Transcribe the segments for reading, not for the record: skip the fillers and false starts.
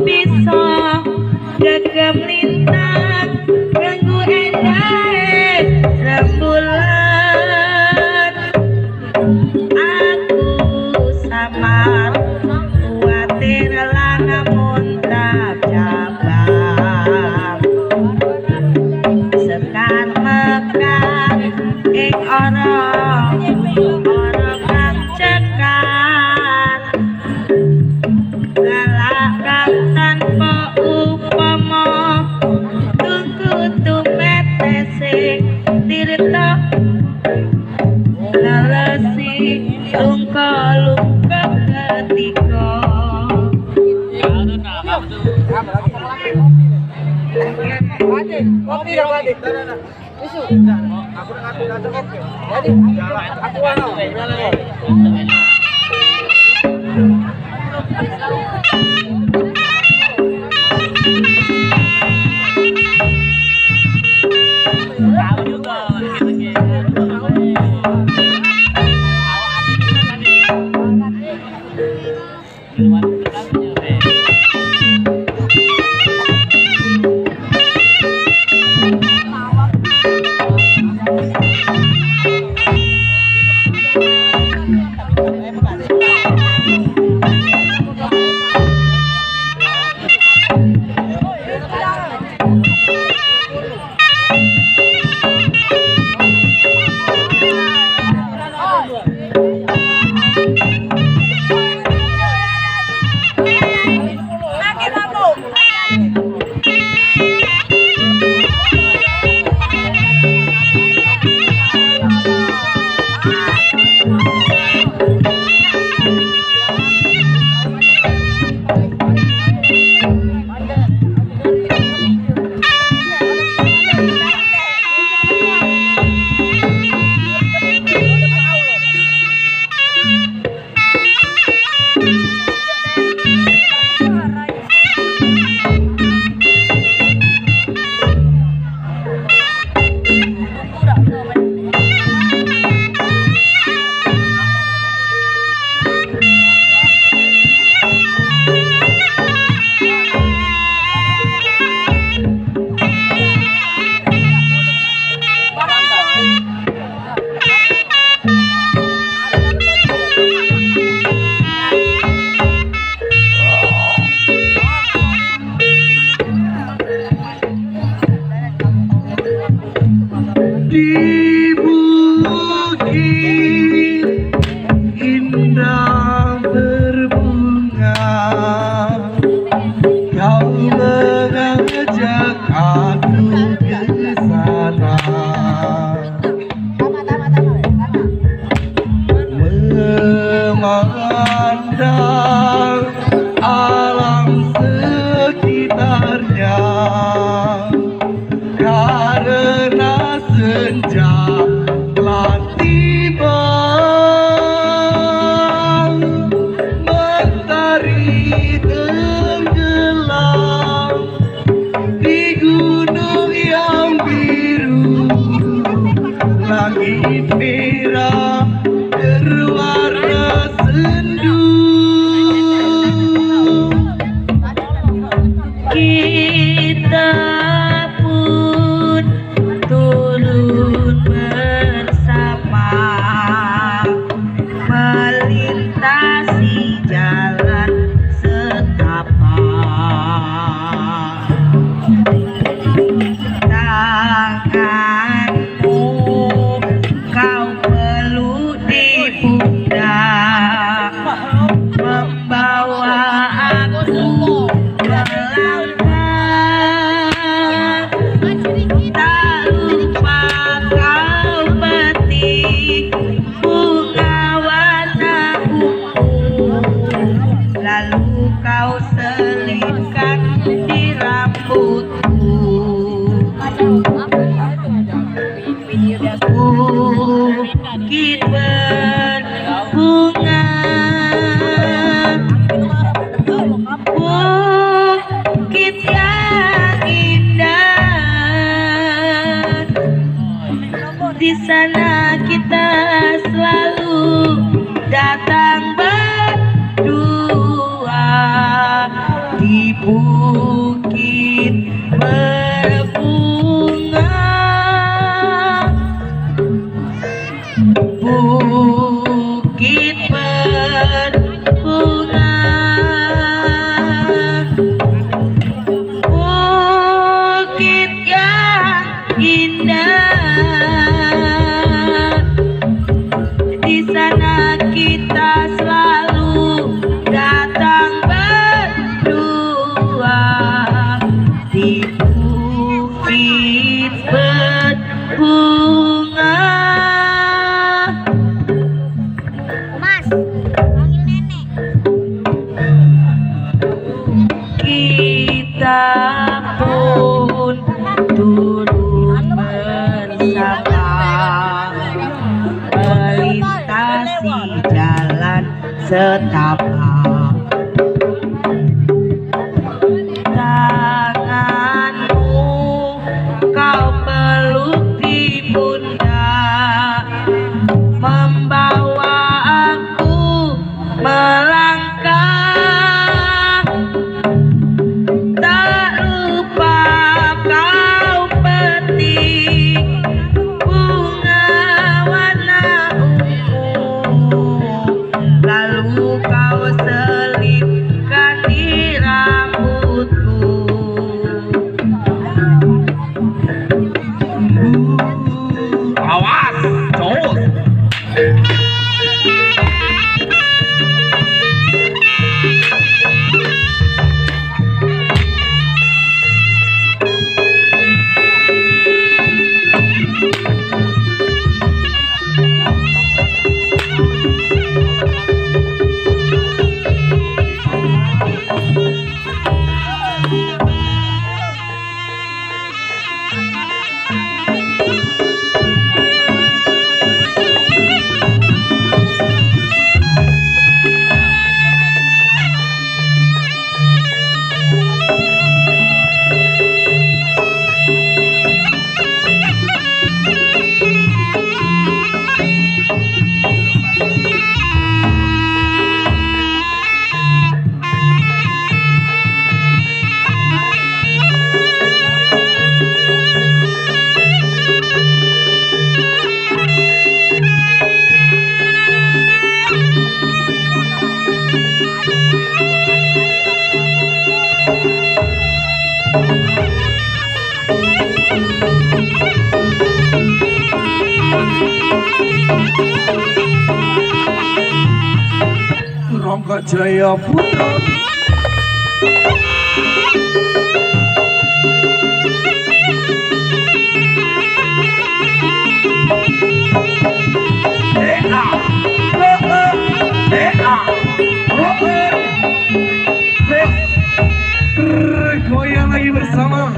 bisa gegem lintang ganggu endahe rembulan aku samar kuatir lan muntah jabang sekar mekar ing orang kang cekar galak kang tanpa upama tungku tumete sing tirta lalasi lungka lungka ketika kopi dong tadi. Isu. Aku ngatur kopi. Jadi aku tahu juga di bukit indah berbunga kau mengajak aku ke sana memandang alam sekitarnya karena senja telah tiba mentari tenggelam di gunung yang biru langit merah berwarna sendu kita pun turun bersama melintasi jalan setapak tanganmu kau peluk di pundak membawa aku melangkah tak lupa kau petik bunga warna ungu lalu kau selipkan di rambutku bukit berbunga bukit yang indah di sana kita selalu datang berdua di indah. Di sana kita selalu datang berdua di bukit berbunga. Mas, panggil nenek. Kita pun turun bersama melintasi jalan setapak. Tanganmu kau peluk di pundak, membawa aku melangkah. Tak lupa kau petik bunga warna ungu, lalu kau selipkan di rambutku. Awas, jos. Rangga Jaya Putra. Goyang lagi bersama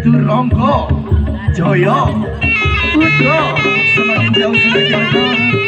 Rangga Jaya Putra. Semakin jauh semakin dekat.